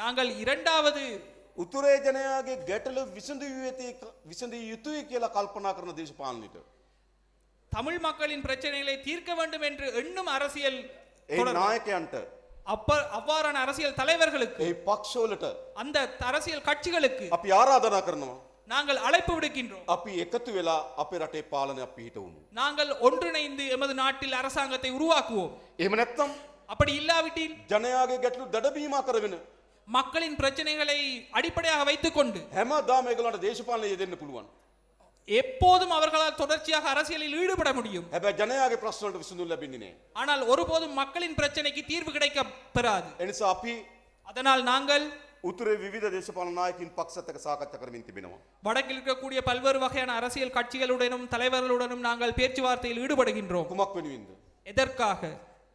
நாங்கள் இரண்டாவது උතුරේ ජනයාගේ ගැටලු විසඳිය යුතුයි කියලා කල්පනා කරන දේශපාලනයට தமிழ் மக்களின் பிரச்சனைகளை தீர்க்க வேண்டும் என்று எண்ணும் அரசியல் ඒ නායකයන්ට அவ்வாறான அரசியல் தலைவர்களுக்கு ඒ පක්ෂවලට அந்த அரசியல் கட்சிகளுக்கு අපි ආරාධනා කරනවා நாங்கள் அழைப்பு விடுக்கின்றோம். අපි එකතු වෙලා අපේ රටේ පාලනය අපි හිටවමු. நாங்கள் ஒன்றிணைந்து எமது நாட்டில் அரசாங்கத்தை உருவாக்குவோம். එහෙම නැත්නම් அப்படி இல்லாவிட்டில் ජනයාගේ ගැටලු දඩබීමා කරගෙන மக்களின் பிரச்சனைகளை அடிப்படையாக வைத்துக்கொண்டு හැමදාම ඒගොල්ලන්ට දේශපාලනය යෙදෙන්න පුළුවන්. எப்போதும் அவர்களால் தொடர்ச்சியாக அரசியலில் ஈடுபட முடியும். හැබැයි ජනයාගේ ප්‍රශ්න වලට විසඳුම් ලැබෙන්නේ නැහැ. ஆனால் ஒருபோதும் மக்களின் பிரச்சனைக்கு தீர்வு கிடைக்க பெறாது. ඒ නිසා අපි அதனால் நாங்கள் උතුරේ විවිධ දේශපාලන නායකින් පක්ෂත් එක්ක සාකච්ඡා කරමින් තිබෙනවා. வடக்கில் இருக்கக்கூடிய பல்வேறு வகையான அரசியல் கட்சிகளுடனும் தலைவர்களுடனும் நாங்கள் பேச்சுவார்த்தையில் ஈடுபடுகின்றோம். කුමක් වෙනුවෙන්ද? எதற்காக?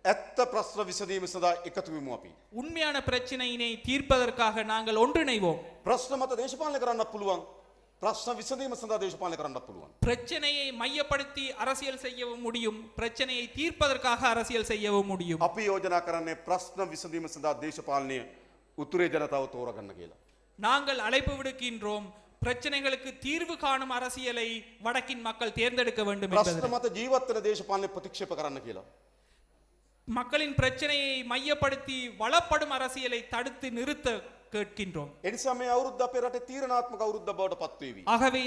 ඇත්ත ප්‍රශ්න විසඳීම සඳහා එකතු වෙමු අපි. உண்மையான பிரச்சனையினை தீர்ப்பதற்காக நாங்கள் ஒன்றிணைவோம். ප්‍රශ්න මත දේශපාලනය කරන්නත් පුළුවන්. ප්‍රශ්න විසඳීම සඳහා දේශපාලනය කරන්නත් පුළුවන්. பிரச்சனையை மையப்படுத்தி அரசியல் செய்யவும் முடியும், பிரச்சனையை தீர்ப்பதற்காக அரசியல் செய்யவும் முடியும். අපි යෝජනා කරන්නේ ප්‍රශ්න විසඳීම සඳහා දේශපාලනය උතුරේ ජනතාව තෝරගන්න කියලා. நாங்கள் அழைப்பு விடுக்கின்றோம், பிரச்சனைகளுக்கு தீர்வு காணும் அரசியலை வடக்கின் மக்கள் தேர்ந்தெடுக்க வேண்டும் ප්‍රශ්න என்பது. මත ජීවත් වෙන දේශපාලනය ප්‍රතික්ෂේප කරන්න කියලා. மக்களின் பிரச்சனையை மையப்படுத்தி வளப்படும் அரசியலை தடுத்து நிறுத்த கேட்கின்றோம். ඒ නිසා මේ අවුරුද්ද අපේ රටේ තීරණාත්මක අවුරුද්ද බවට පත් වේවි. ஆகவே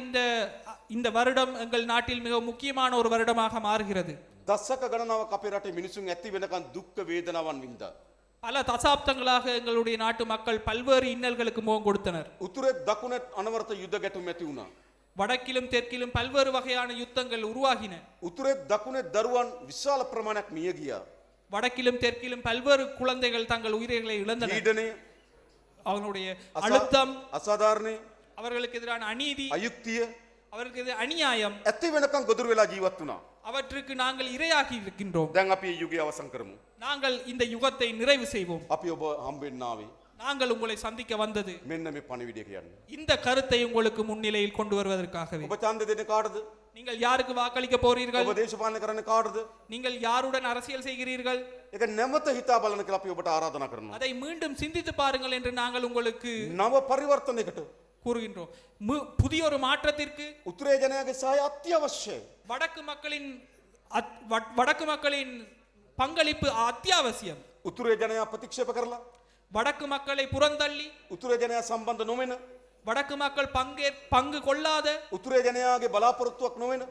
இந்த வருடம் எங்கள் நாட்டில் மிக முக்கியமான ஒரு வருடமாக மாறுகிறது. දශක ගණනාවක් අපේ රටේ මිනිසුන් ඇති වෙනකන් දුක් වේදනාවන් වින්දා. பல தசாப்தங்களாக எங்களுடைய நாட்டு மக்கள் பல்வேறு இன்னல்களுக்கு முகம் கொடுத்தனர். උතුරේ දකුණේ අනවරත යුද ගැටුම් ඇති වුණා. வடக்கிலும் தெற்கிலும் பல்வேறு வகையான யுத்தங்கள் உருவாகின. උතුරේ දකුණේ දරුවන් විශාල ප්‍රමාණයක් මිය ගියා. வடக்கிலும் தெற்கிலும் பல்வேறு குழந்தைகள் தங்கள் உயிர்களை இழந்தனர். පීඩනය, அவர்களுடைய அழுத்தம், අසාධාරණය, அவர்களுக்கு எதிரான அநீதி, අයුක්තිය அவர்களுக்கு எதிரான அநியாயம், ඇති වෙනකන් ගොදුරු වෙලා ජීවත් වුණා. அவற்றுக்கு நாங்கள் இரையாகி இருக்கின்றோம். දැන් අපි මේ යුගය අවසන් කරමු. நாங்கள் இந்த யுகத்தை நிறைவு செய்வோம். අපි ඔබ හම්බෙන්න ආවේ நாங்கள் உங்களை சந்திக்க வந்தது මෙන්න මේ පණිවිඩය කියන්නේ. இந்த கருத்தை உங்களுக்கு முன்னிலையில் கொண்டு வருவதற்காகவே. ඔබ ඡන්ද දෙන්නේ කාටද? நீங்கள் யாருக்கு வாக்களிக்க போறீர்கள்? ඔබ දේශපාලනය කරන්නේ කාටද? நீங்கள் யாருடன் அரசியல் செய்கிறீர்கள்? ඒක නැවත හිතා බලන්න කියලා අපි ඔබට ආරාධනා කරනවා. அதை மீண்டும் சிந்தித்து பாருங்கள் என்று நாங்கள் உங்களுக்கு නව පරිවර්තනයකට கூறுகின்றோம். புதிய ஒரு மாற்றத்திற்கு උතුරේ ජනයාගේ සහාය අත්‍යවශ්‍යයි. வடக்கு மக்களின் பங்களிப்பு அத்தியாவசியம். උතුරේ ජනයා ප්‍රතික්ෂේප කරලා வடக்கு மக்களை புறந்தள்ளி, උතුරේ ජනයා සම්බන්ධ නොවන, வடக்கு மக்கள் பங்கு கொள்ளாத, උතුරේ ජනයාගේ බලාපොරොත්තුවක් නොවන,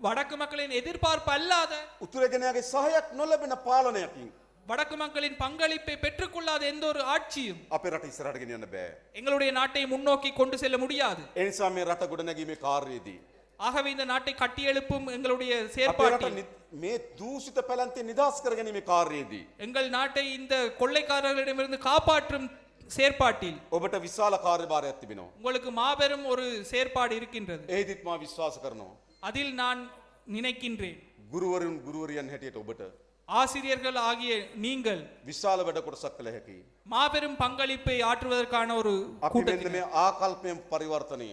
வடக்கு மக்களின் எதிர்பார்ப்பு அல்லாத, උතුරේ ජනයාගේ සහායක් නොලැබෙන පාලනයකින් வடக்கு மக்களின் பங்களிப்பை பெற்றுக்கொள்ளாத எந்த ஒரு ஆட்சியும் අපේ රට ඉස්සරහට ගෙනියන්න බෑ. எங்களுடைய நாட்டை முன்னோக்கி கொண்டு செல்ல முடியாது. ඒ නිසා මේ රට ගොඩනැගීමේ කාර්යයේදී ஆகவே இந்த நாட்டை கட்டியெழுப்பும் எங்களுடைய අපේ රට செயற்பாட்டில் මේ දූෂිත පැලැන්තේ නිදහස් කරගැනීමේ කාර්යයේදී எங்கள் நாட்டை இந்த கொள்ளைக்காரர்களிடமிருந்து காப்பாற்றும் செயற்பாட்டில் ඔබට විශාල කාර්යභාරයක් තිබෙනවා. உங்களுக்கு மாபெரும் ஒரு செயற்பாடு இருக்கின்றது. ඒදිත් මා විශ්වාස කරනවා. அதில் நான் நினைக்கின்றேன், ගුරුවරුන් හැටියට ඔබට ஆசிரியர்கள் ஆகிய நீங்கள் විශාල වැඩ කොටසක් කළ හැකියි. மாபெரும் பங்களிப்பை ஆற்றுவதற்கான ஒரு අපි මෙන්න கூட்டத்தில். මේ ආකල්පයෙන් පරිවර්තනය,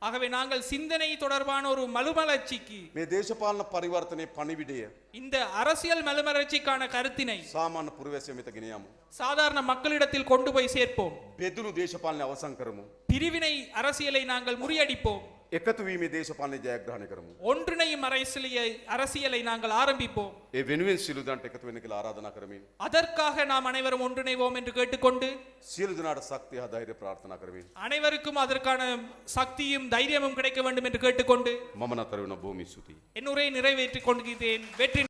ஆகவே நாங்கள் சிந்தனை தொடர்பான ஒரு மறுமலர்ச்சிக்கு, මේ දේශපාලන පරිවර්තනයේ පණිවිඩය இந்த அரசியல் மறுமலர்ச்சிக்கான கருத்தினை සාමාන්‍ය පුරවැසියෝ වෙත ගෙන යමු. சாதாரண மக்களிடத்தில் கொண்டு போய் சேர்ப்போம். බෙදුණු දේශපාලනය අවසන් කරමු. பிரிவினை அரசியலை நாங்கள் முறியடிப்போம். එකතු වීමේ දේශපාලනය ජයග්‍රහණය කරමු. ஒன்றிணையும் அரசியலை நாங்கள் ஆரம்பிப்போம். ඒ වෙනුවෙන් සියලු දෙනාට එකතු වෙන්න කියලා ආරාධනා කරමින් அதற்காக நாம் அனைவரும் ஒன்றிணைவோம் என்று கேட்டுக்கொண்டு සියලු දෙනාට ශක්තිය හා ධෛර්යය ප්‍රාර්ථනා කරමින් அனைவருக்கும் அதற்கான சக்தியும் தைரியமும் கிடைக்க வேண்டும் என்று கேட்டுக்கொண்டு මම නතර වෙන බොහොම ස්තුතියි. என் உரையை நிறைவேற்றிக் கொள்கிறேன். வெற்றி.